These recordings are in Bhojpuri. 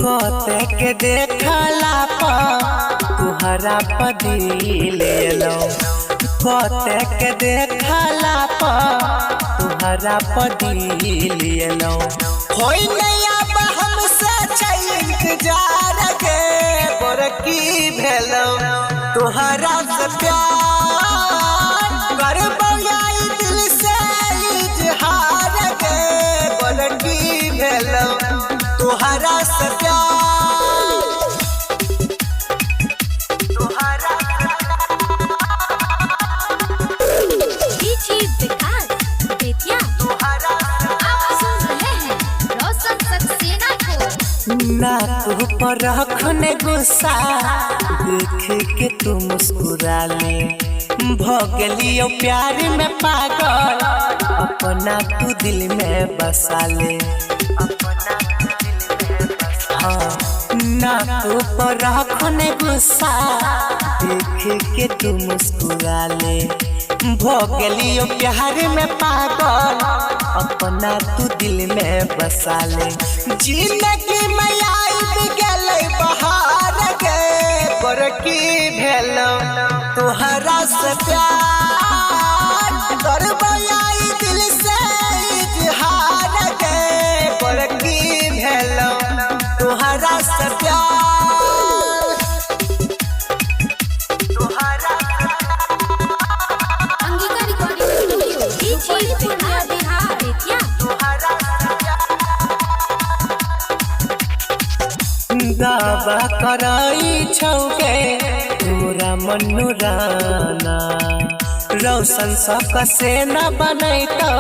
कोते के देखला तुहरा पदिल लो कोते के देखला तुहरा पदिल लो होई नया हमसे इंतजार के बरकी भेलो तुहरा से प्यार करबई दिल से इजहार के बरकी भेलो तुहरा से ना तू पर रखने गुस्सा देख के तू मुस्कुरा ले भगलियो प्यार में पागल अपना तू दिल में बसा ले हाँ ना तू पर रखने गुस्सा देख के तू मुस्कुरा ले भगलियो प्यार में पागल अपना तू दिल में बसा ले जिंदगी में आई गेलै बहार के बरकी भेलो तुहरा से प्यार करबई दिल से इजहार के बरकी भेलो तुहरा से प्यार दावा करई छौके तोरा मनुराना रौशन सक से न बनैतो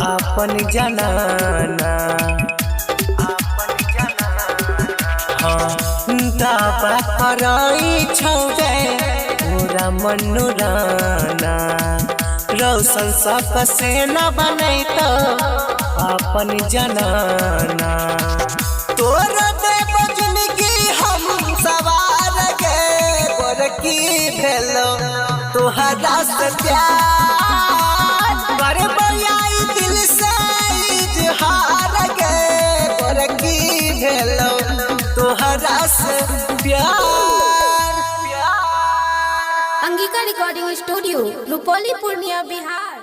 अपन जनाना हाँ दावा करई छौके तोरा मनुराना रौशन सक से न बनैतो अपन जनाना तोरा भेलो तुहरा से प्यार करबई दिल से इजहार के बरकी भेलो तुहरा से प्यार। Angika recording studio Rupauli Purnia Bihar.